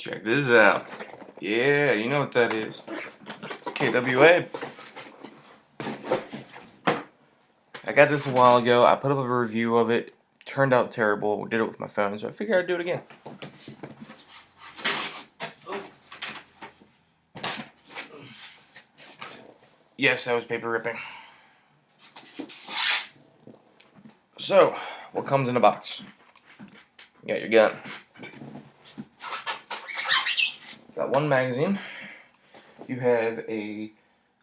Check this out. Yeah, you know what that is. It's KWA. I got this a while ago. I put up a review of it. Turned out terrible. Did it with my phone, so I figured I'd do it again. Yes, that was paper ripping. So, what comes in the box? You got your gun. Got one magazine. You have a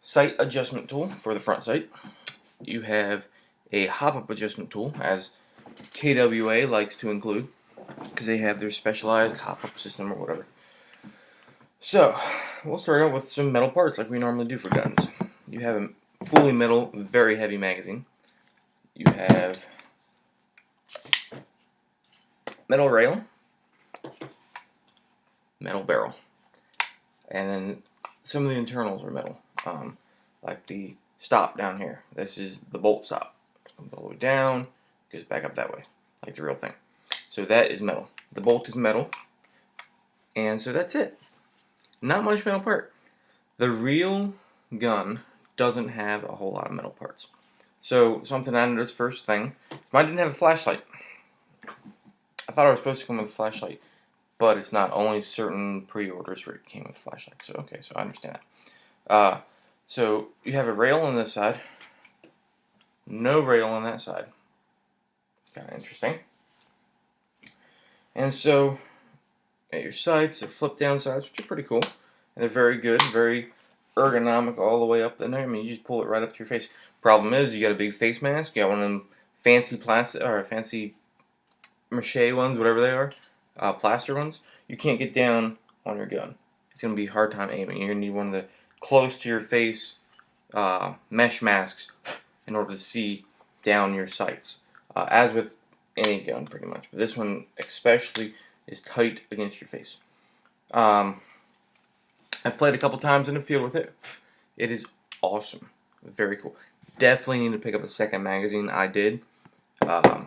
sight adjustment tool for the front sight. You have a hop-up adjustment tool, as KWA likes to include, because they have their specialized hop-up system or whatever. So, we'll start out with some metal parts like we normally do for guns. You have a fully metal, very heavy magazine. You have metal rail, metal barrel, and then some of the internals are metal, like the stop down here. This is the bolt stop. Comes all the way down, goes back up that way, like the real thing. So that is metal. The bolt is metal, and so that's it. Not much metal part. The real gun doesn't have a whole lot of metal parts. So something I noticed first thing, mine didn't have a flashlight. I thought I was supposed to come with a flashlight, but it's not. Only certain pre-orders where it came with a flashlight. So okay, so I understand that. So you have a rail on this side, no rail on that side. Kind of interesting. And so at your sights, they're flip down sights, which are pretty cool, and they're very good, very ergonomic all the way up there. I mean, you just pull it right up to your face. Problem is, you got a big face mask. You got one of them fancy plastic or fancy mache ones, whatever they are, plaster ones. You can't get down on your gun. It's gonna be a hard time aiming. You're gonna need one of the close to your face mesh masks in order to see down your sights. As with any gun, pretty much, but this one especially is tight against your face. I've played a couple times in the field with it. It is awesome. Very cool. Definitely need to pick up a second magazine. I did.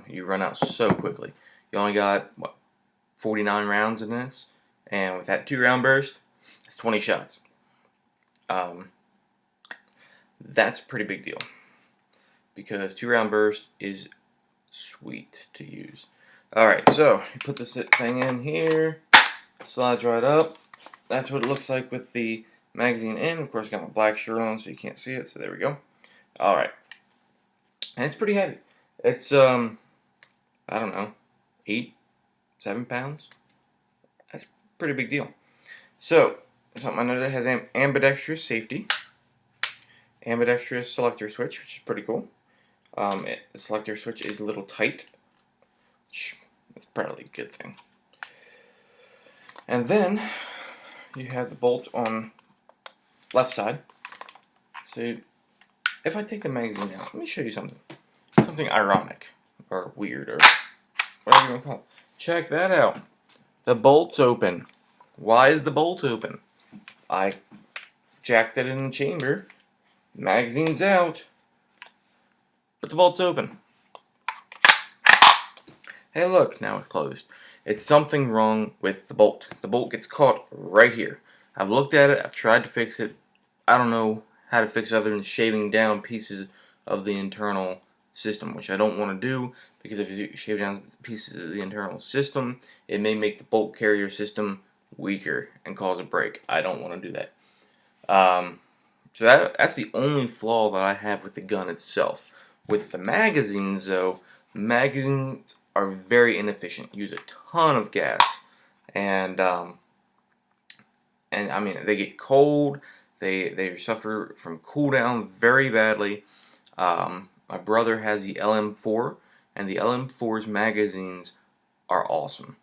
You run out so quickly. You only got, what, 49 rounds in this? And with that 2-round burst, it's 20 shots. That's a pretty big deal. Because 2-round burst is sweet to use. Alright, so you put this thing in here. Slides right up. That's what it looks like with the magazine in. Of course, I got my black shirt on so you can't see it, so there we go. Alright. And it's pretty heavy. It's, I don't know, 7 pounds? That's a pretty big deal. So, something I noticed, it has ambidextrous safety. Ambidextrous selector switch, which is pretty cool. The selector switch is a little tight. That's probably a good thing. And then you have the bolt on left side. So if I take the magazine out, let me show you something. Something ironic or weird or whatever you want to call it. Check that out. The bolt's open. Why is the bolt open? I jacked it in the chamber. Magazine's out. But the bolt's open. Hey look, now it's closed. It's something wrong with the bolt. The bolt gets caught right here. I've looked at it, I've tried to fix it. I don't know how to fix it other than shaving down pieces of the internal system, which I don't want to do, because if you shave down pieces of the internal system, it may make the bolt carrier system weaker and cause a break. I don't want to do that. So that's the only flaw that I have with the gun itself. With the magazines, though, magazines are very inefficient. Use a ton of gas, and I mean, they get cold. They suffer from cooldown very badly. My brother has the LM4, and the LM4's magazines are awesome.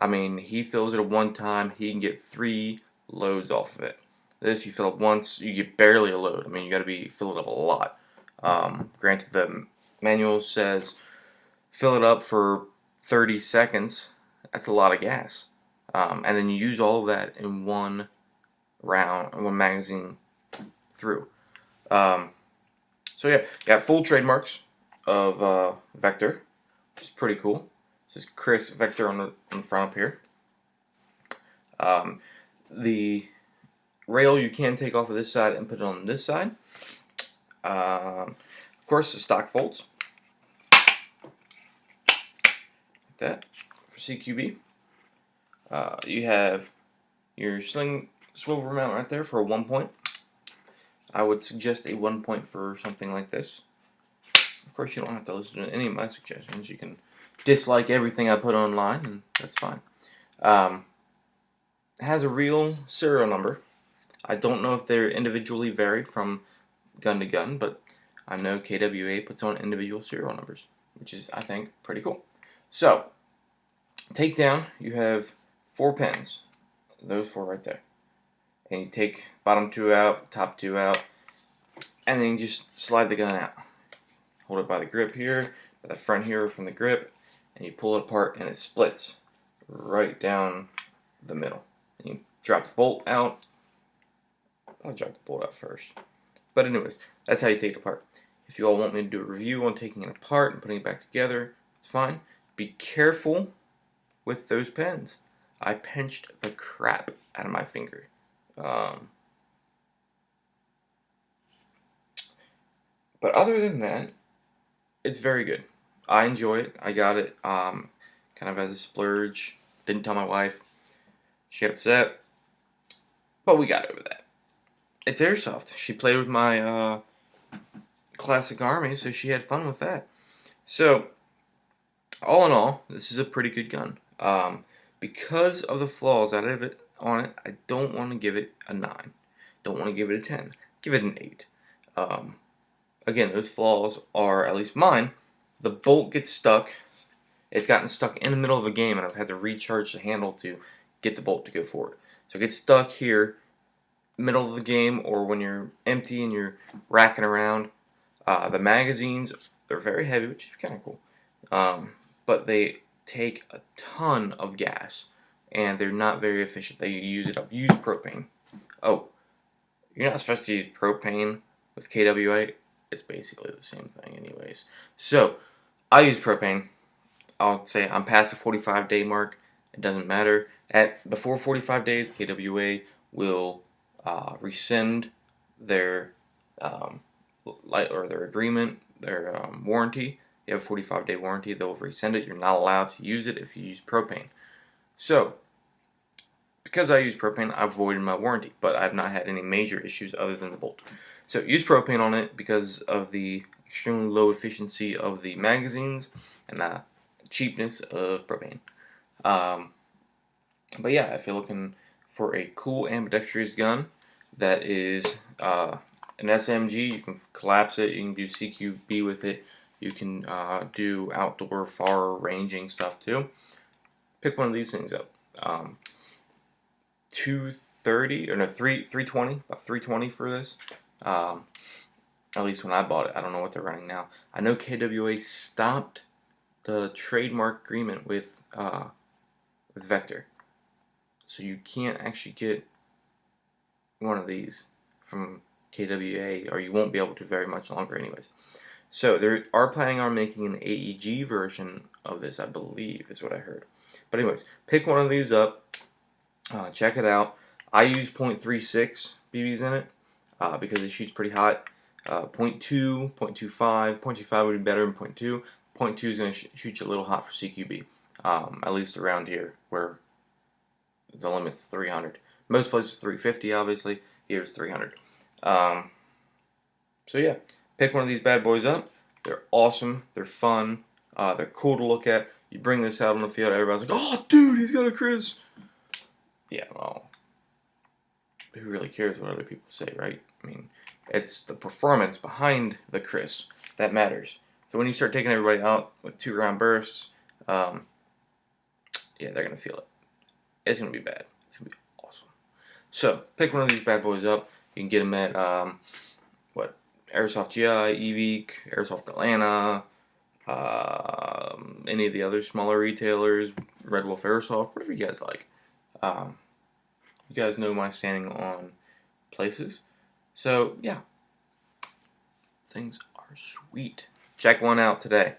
I mean, he fills it at one time, he can get 3 loads off of it. This, you fill it once, you get barely a load. I mean, you got to fill it up a lot. Granted, the manual says fill it up for 30 seconds. That's a lot of gas. And then you use all of that in one round, one magazine through. So yeah, got full trademarks of Vector, which is pretty cool. This is Kriss Vector on the front up here. The rail you can take off of this side and put it on this side. Of course, the stock bolts. Like that for CQB. You have your sling swivel mount right there for a 1 point. I would suggest a 1 point for something like this. Of course, you don't have to listen to any of my suggestions. You can dislike everything I put online, and that's fine. It has a real serial number. I don't know if they're individually varied from gun to gun, but I know KWA puts on individual serial numbers, which is, I think, pretty cool. So, takedown, you have 4 pins. Those 4 right there. And you take bottom 2 out, top 2 out, and then you just slide the gun out. Hold it by the grip here, by the front here from the grip, and you pull it apart and it splits right down the middle. And you drop the bolt out. I'll drop the bolt out first. But anyways, that's how you take it apart. If you all want me to do a review on taking it apart and putting it back together, it's fine. Be careful with those pins. I pinched the crap out of my finger. But other than that, it's very good. I enjoy it. I got it kind of as a splurge. Didn't tell my wife. She got upset. But we got over that. It's airsoft. She played with my classic army, so she had fun with that. So, all in all, this is a pretty good gun. Because of the flaws out of it on it, I don't want to give it a 9. Don't want to give it a 10. Give it an 8. Again, those flaws are, at least mine, the bolt gets stuck. It's gotten stuck in the middle of a game, and I've had to recharge the handle to get the bolt to go forward. So it gets stuck here, middle of the game, or when you're empty and you're racking around. The magazines, they're very heavy, which is kind of cool. But they take a ton of gas, and they're not very efficient. They use it up. Use propane. Oh, you're not supposed to use propane with KWA. It's basically the same thing anyways. So, I use propane. I'll say I'm past the 45-day mark. It doesn't matter. Before 45 days, KWA will rescind their their agreement, their warranty. You have a 45-day warranty. They'll rescind it. You're not allowed to use it if you use propane. So, because I use propane, I've voided my warranty, but I've not had any major issues other than the bolt. So, use propane on it because of the extremely low efficiency of the magazines and the cheapness of propane. But yeah, if you're looking for a cool ambidextrous gun that is an SMG, you can collapse it, you can do CQB with it, you can do outdoor far ranging stuff too. Pick one of these things up. 230 or no 320, about 320 for this. At least when I bought it. I don't know what they're running now. I know KWA stopped the trademark agreement with Vector, so you can't actually get one of these from KWA, or you won't be able to very much longer anyways. So they are planning on making an AEG version of this, I believe, is what I heard. But anyways, pick one of these up, check it out. I use .36 BBs in it because it shoots pretty hot. 0.2, 0.25, 0.25 would be better than 0.2. 0.2 is going to shoot you a little hot for CQB, at least around here where the limit's 300. Most places 350, obviously. Here's 300. So yeah, pick one of these bad boys up. They're awesome. They're fun. They're cool to look at. You bring this out on the field, everybody's like, "Oh, dude, he's got a Kriss." Yeah, well, who really cares what other people say, right? I mean, it's the performance behind the Kriss that matters. So when you start taking everybody out with 2-round bursts, yeah, they're gonna feel it. It's gonna be bad. It's gonna be awesome. So pick one of these bad boys up. You can get them at Airsoft GI, EVEEK, Airsoft Atlanta, any of the other smaller retailers, Red Wolf Airsoft, whatever you guys like. You guys know my standing on places. So yeah, things are sweet. Check one out today.